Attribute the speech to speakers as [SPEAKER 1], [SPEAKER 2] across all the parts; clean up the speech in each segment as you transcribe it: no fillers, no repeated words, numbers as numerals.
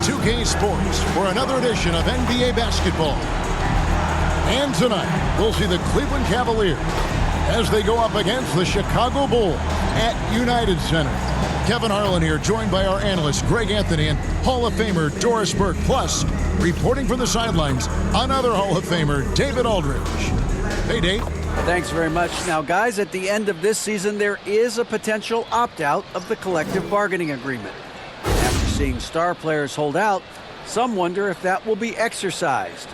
[SPEAKER 1] 2K Sports for another edition of NBA basketball. And tonight, we'll see the Cleveland Cavaliers as they go up against the Chicago Bulls at United Center. Kevin Harlan here, joined by our analyst Greg Anthony and Hall of Famer Doris Burke. Plus, reporting from the sidelines, another Hall of Famer, David Aldridge. Hey, Dave.
[SPEAKER 2] Thanks very much. Now, guys, at the end of this season, there is a potential opt-out of the collective bargaining agreement. After seeing star players hold out, some wonder if that will be exercised.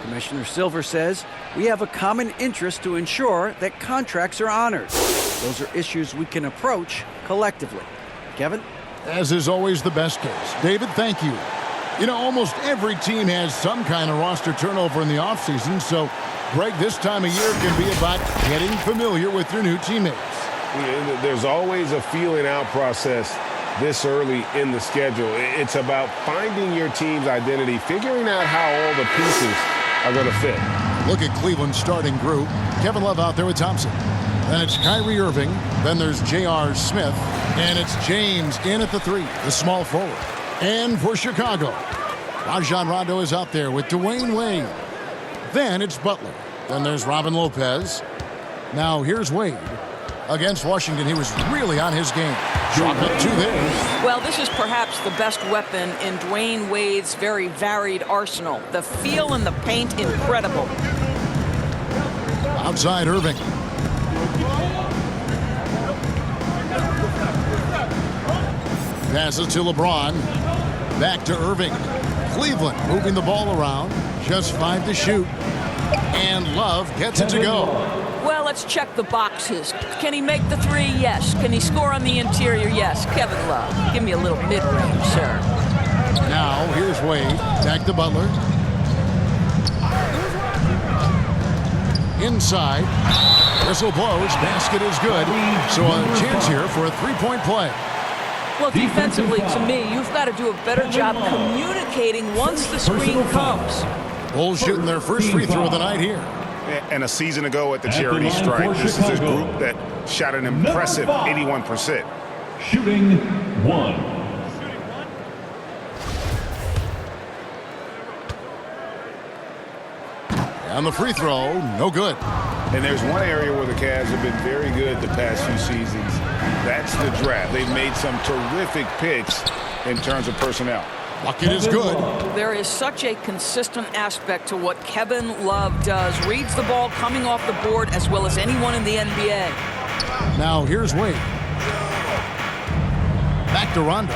[SPEAKER 2] Commissioner Silver says we have a common interest to ensure that contracts are honored. Those are issues we can approach collectively. Kevin?
[SPEAKER 1] As is always the best case. David, thank you. You know, almost every team has some kind of roster turnover in the offseason, so, Greg, this time of year can be about getting familiar with your new teammates.
[SPEAKER 3] Yeah, there's always a feeling out process this early in the schedule. It's about finding your team's identity, figuring out how all the pieces are going to fit.
[SPEAKER 1] Look at Cleveland's starting group. Kevin Love out there with Thompson. Then it's Kyrie Irving. Then there's J.R. Smith. And it's James in at the three, the small forward. And for Chicago, Rajon Rondo is out there with Dwayne Wade. Then it's Butler. Then there's Robin Lopez. Now here's Wade. Against Washington, he was really on his game. Shot up two there.
[SPEAKER 4] Well, this is perhaps the best weapon in Dwayne Wade's very varied arsenal. The feel in the paint, incredible.
[SPEAKER 1] Outside Irving. Passes to LeBron. Back to Irving. Cleveland moving the ball around. Just 5 to shoot. And Love gets it to go.
[SPEAKER 4] Well, let's check the boxes. Can he make the three? Yes. Can he score on the interior? Yes. Kevin Love. Give me a little mid-range, sir.
[SPEAKER 1] Now, here's Wade. Back to Butler. Inside. Whistle blows. Basket is good. So a chance here for a three-point play.
[SPEAKER 4] Well, defensively, to me, you've got to do a better job communicating once the screen comes.
[SPEAKER 1] Bulls shooting their first free throw of the night here.
[SPEAKER 3] And a season ago at the charity stripe, this is a group that shot an impressive 81%.
[SPEAKER 5] Shooting one.
[SPEAKER 1] And the free throw, no good.
[SPEAKER 3] And there's one area where the Cavs have been very good the past few seasons. That's the draft. They've made some terrific picks in terms of personnel.
[SPEAKER 1] Bucket is good.
[SPEAKER 4] There is such a consistent aspect to what Kevin Love does. Reads the ball coming off the board as well as anyone in the NBA.
[SPEAKER 1] Now here's Wade. Back to Rondo.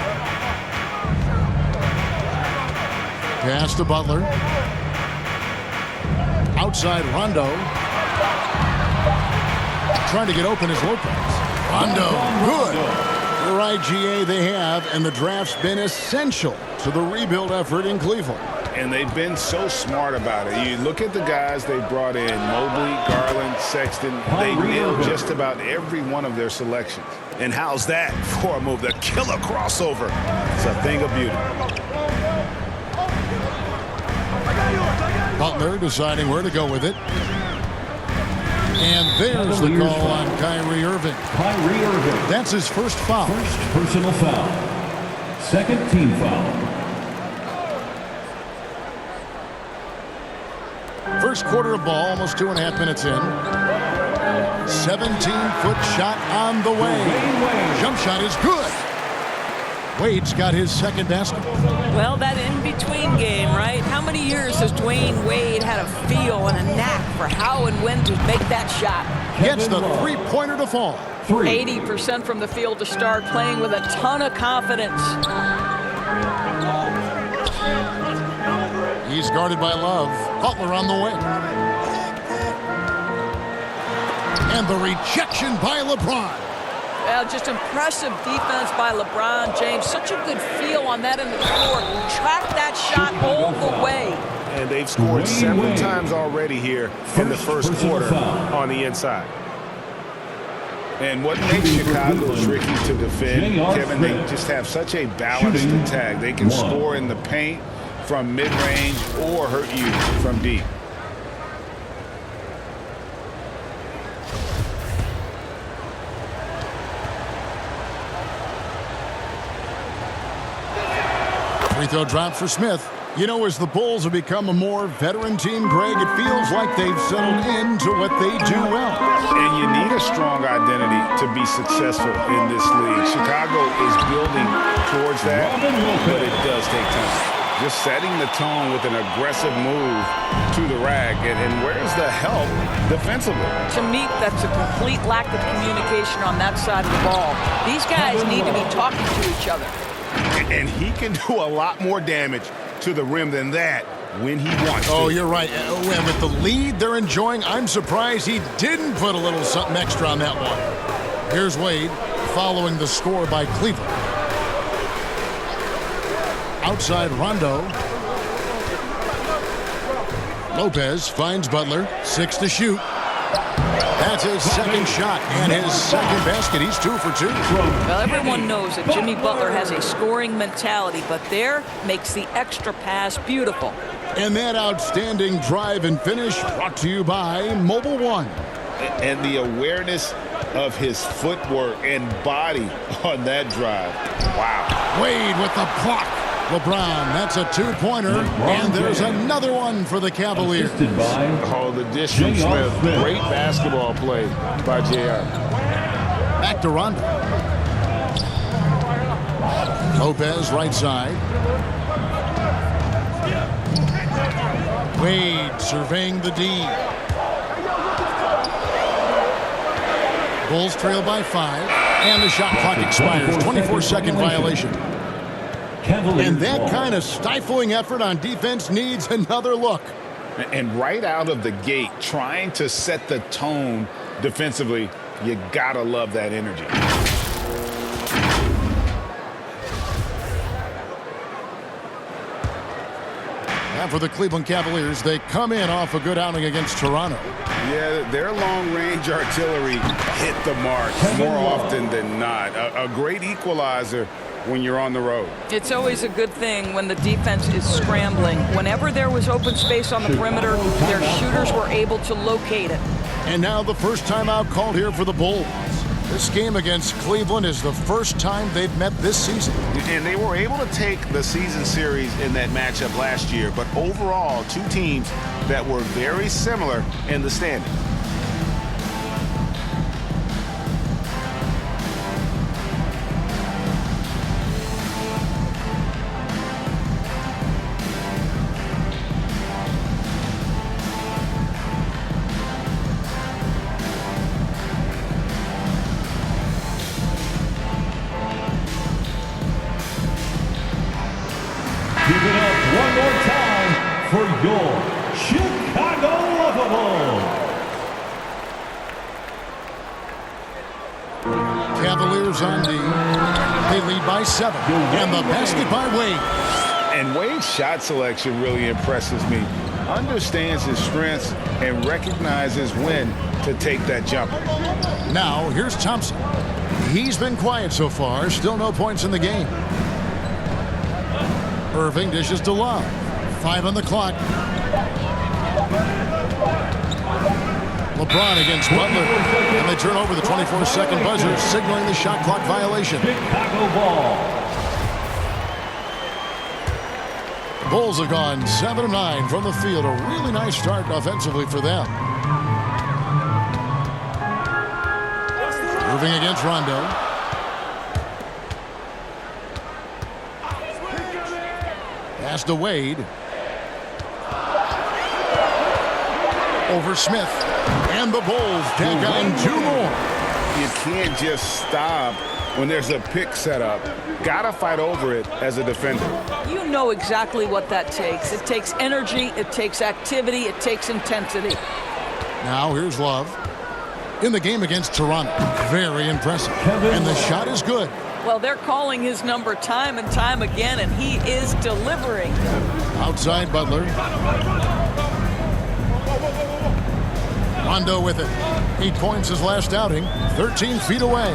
[SPEAKER 1] Pass to Butler. Outside Rondo. Trying to get open is Lopez. Rondo, good. You're right, GA, they have, and the draft's been essential to the rebuild effort in Cleveland.
[SPEAKER 3] And they've been so smart about it. You look at the guys they brought in, Mobley, Garland, Sexton. They nailed just about every one of their selections. And how's that for a move? The killer crossover. It's a thing of beauty.
[SPEAKER 1] Butler deciding where to go with it. And there's the call on Kyrie Irving.
[SPEAKER 5] Kyrie Irving.
[SPEAKER 1] That's his first foul.
[SPEAKER 5] First personal foul. Second team foul.
[SPEAKER 1] First quarter of ball, almost 2.5 minutes in. 17-foot shot on the way. Jump shot is good. Wade's got his second basket.
[SPEAKER 4] Well, that in-between game, right? How many years has Dwayne Wade had a feel and a knack for how and when to make that shot?
[SPEAKER 1] Gets the three-pointer to fall.
[SPEAKER 4] 80% from the field to start, playing with a ton of confidence.
[SPEAKER 1] He's guarded by Love. Butler on the wing. And the rejection by LeBron.
[SPEAKER 4] Well, just impressive defense by LeBron James. Such a good feel on that end of the floor. Track that shot all the way.
[SPEAKER 3] And they've scored several times already here in the first quarter on the inside. And what makes Chicago tricky to defend, Kevin, they just have such a balanced attack. They can score in the paint from mid-range or hurt you from deep.
[SPEAKER 1] Free throw drop for Smith. You know, as the Bulls have become a more veteran team, Greg, it feels like they've settled into what they do well.
[SPEAKER 3] And you need a strong identity to be successful in this league. Chicago is building towards that, but it does take time. Just setting the tone with an aggressive move to the rack. And where's the help defensively?
[SPEAKER 4] To me, that's a complete lack of communication on that side of the ball. These guys need to be talking to each other.
[SPEAKER 3] And he can do a lot more damage to the rim than that when he wants to.
[SPEAKER 1] Oh, you're right. And with the lead they're enjoying, I'm surprised he didn't put a little something extra on that one. Here's Wade following the score by Cleveland. Outside Rondo. Lopez finds Butler. 6 to shoot. That's his second shot and his second basket. He's 2 for 2.
[SPEAKER 4] Well, everyone knows that Jimmy Butler has a scoring mentality, but there makes the extra pass beautiful.
[SPEAKER 1] And that outstanding drive and finish brought to you by Mobile One.
[SPEAKER 3] And the awareness of his footwork and body on that drive. Wow.
[SPEAKER 1] Wade with the block. LeBron, that's a 2-pointer, and there's another one for the Cavaliers.
[SPEAKER 3] Oh, the dish from Smith. Great basketball play by JR.
[SPEAKER 1] Back to Rondo. Lopez, right side. Wade surveying the D. Bulls trail by 5, and the shot clock expires. 24-second violation. And that kind of stifling effort on defense needs another look.
[SPEAKER 3] And right out of the gate, trying to set the tone defensively, you gotta love that energy.
[SPEAKER 1] And for the Cleveland Cavaliers, they come in off a good outing against Toronto.
[SPEAKER 3] Yeah, their long-range artillery hit the mark more often than not. A great equalizer when you're on the road.
[SPEAKER 4] It's always a good thing when the defense is scrambling. Whenever there was open space on the perimeter, their shooters were able to locate it.
[SPEAKER 1] And now the first timeout called here for the Bulls. This game against Cleveland is the first time they've met this season.
[SPEAKER 3] And they were able to take the season series in that matchup last year, but overall, two teams that were very similar in the standings.
[SPEAKER 5] Give it up one more time for your Chicago Lovables.
[SPEAKER 1] Cavaliers on D. They lead by 7. And the basket by Wade.
[SPEAKER 3] And Wade's shot selection really impresses me. Understands his strengths and recognizes when to take that jumper.
[SPEAKER 1] Now, here's Thompson. He's been quiet so far. Still no points in the game. Irving dishes to Love. 5 on the clock. LeBron against Butler. And they turn over the 24-second buzzer, signaling the shot clock violation.
[SPEAKER 5] Chicago ball.
[SPEAKER 1] Bulls have gone 7 of 9 from the field. A really nice start offensively for them. Irving against Rondo. Pass to Wade. Over Smith. And the Bulls take on 2 more.
[SPEAKER 3] You can't just stop when there's a pick set up. Gotta fight over it as a defender.
[SPEAKER 4] You know exactly what that takes. It takes energy, it takes activity, it takes intensity.
[SPEAKER 1] Now here's Love. In the game against Toronto. Very impressive. And the shot is good.
[SPEAKER 4] Well, they're calling his number time and time again, and he is delivering.
[SPEAKER 1] Outside Butler. Rondo with it. 8 points his last outing. 13 feet away.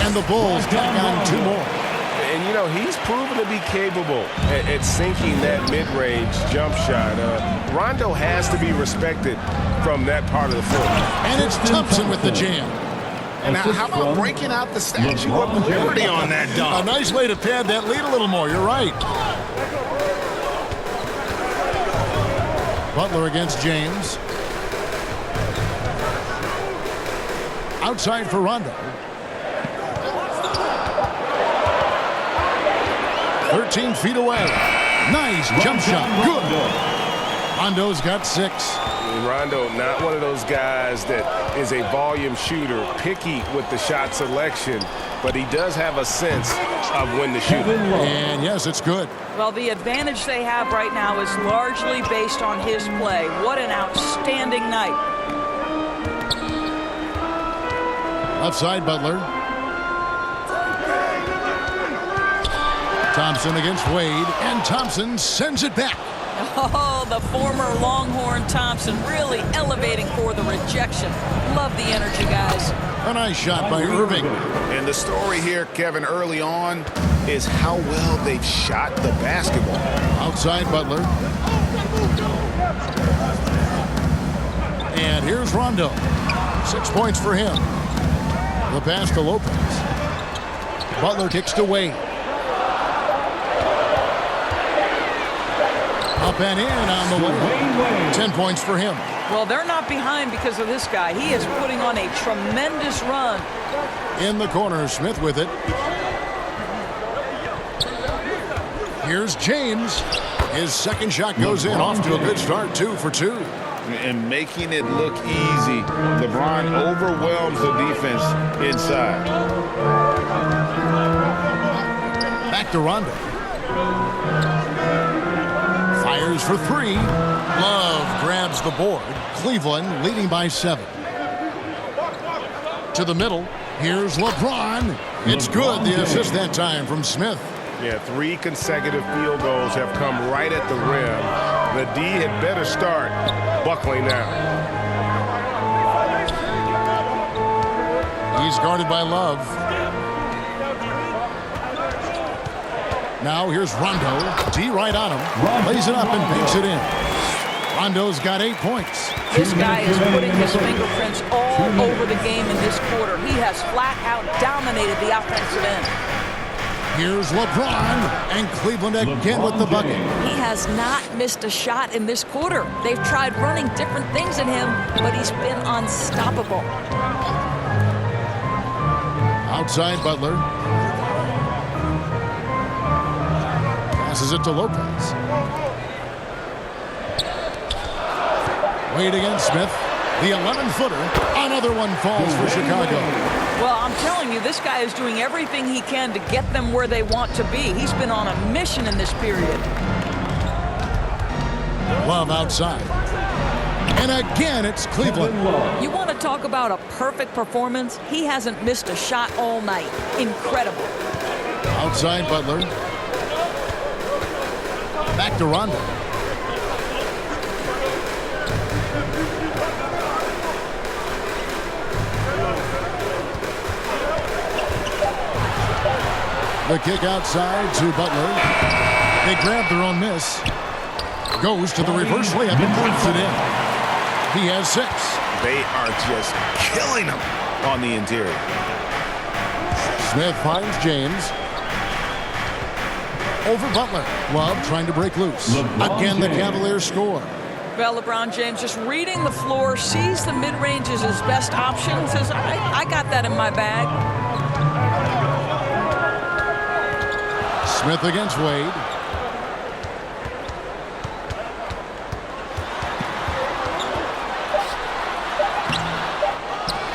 [SPEAKER 1] And the Bulls tack on 2 more.
[SPEAKER 3] And, you know, he's proven to be capable at sinking that mid-range jump shot. Rondo has to be respected from that part of the floor.
[SPEAKER 1] And it's Thompson with the jam.
[SPEAKER 3] And how about breaking out the Statue of Liberty on that dunk?
[SPEAKER 1] A nice way to pad that lead a little more. You're right. Butler against James. Outside for Rondo. 13 feet away. Nice jump shot. Good. Rondo's got 6.
[SPEAKER 3] Rondo, not one of those guys that is a volume shooter, picky with the shot selection, but he does have a sense of when to shoot.
[SPEAKER 1] And yes, it's good.
[SPEAKER 4] Well, the advantage they have right now is largely based on his play. What an outstanding night.
[SPEAKER 1] Outside Butler. Thompson against Wade, and Thompson sends it back.
[SPEAKER 4] Oh, the former Longhorn Thompson really elevating for the rejection. Love the energy, guys.
[SPEAKER 1] A nice shot by Irving.
[SPEAKER 3] And the story here, Kevin, early on is how well they've shot the basketball.
[SPEAKER 1] Outside Butler. And here's Rondo. 6 points for him. The pass to Lopez. Butler kicks to Wade. Up and in on the way. 10 points for him.
[SPEAKER 4] Well, they're not behind because of this guy. He is putting on a tremendous run.
[SPEAKER 1] In the corner, Smith with it. Here's James. His second shot goes in. Off to a good start, 2 for 2.
[SPEAKER 3] And making it look easy. LeBron overwhelms the defense inside.
[SPEAKER 1] Back to Rondo. Fires for 3. Love grabs the board. Cleveland leading by 7. To the middle. Here's LeBron. It's good. The assist that time from Smith.
[SPEAKER 3] Yeah, 3 consecutive field goals have come right at the rim. The D had better start buckling now.
[SPEAKER 1] He's guarded by Love. Now here's Rondo. D right on him. Lays it up and banks it in. Rondo's got 8 points.
[SPEAKER 4] This guy is putting his fingerprints all over the game in this quarter. He has flat out dominated the offensive end.
[SPEAKER 1] Here's LeBron, and Cleveland again with the bucket.
[SPEAKER 4] He has not missed a shot in this quarter. They've tried running different things at him, but he's been unstoppable.
[SPEAKER 1] Outside Butler. Passes it to Lopez. Wade against Smith. The 11-footer. Another one falls for Chicago.
[SPEAKER 4] Well, I'm telling you, this guy is doing everything he can to get them where they want to be. He's been on a mission in this period.
[SPEAKER 1] Love outside. And again, it's Cleveland.
[SPEAKER 4] You want to talk about a perfect performance? He hasn't missed a shot all night. Incredible.
[SPEAKER 1] Outside Butler. Back to Rondo. The kick outside to Butler. They grab their own miss. Goes to the reverse layup and puts it in. He has 6.
[SPEAKER 3] They are just killing him on the interior.
[SPEAKER 1] Smith finds James. Over Butler. Love trying to break loose. Again, the Cavaliers score.
[SPEAKER 4] Well, LeBron James just reading the floor, sees the mid-range as his best option, says, all right, I got that in my bag.
[SPEAKER 1] Smith against Wade.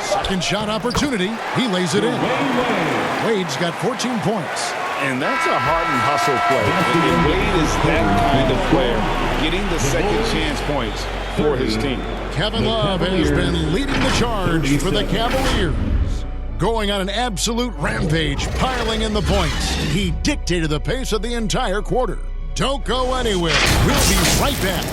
[SPEAKER 1] Second shot opportunity. He lays it in. Wade's got 14 points.
[SPEAKER 3] And that's a heart and hustle play. And Wade is that kind of player, getting the second chance points for his team.
[SPEAKER 1] Kevin Love has been leading the charge for the Cavaliers. Going on an absolute rampage, piling in the points. He dictated the pace of the entire quarter. Don't go anywhere. We'll be right back.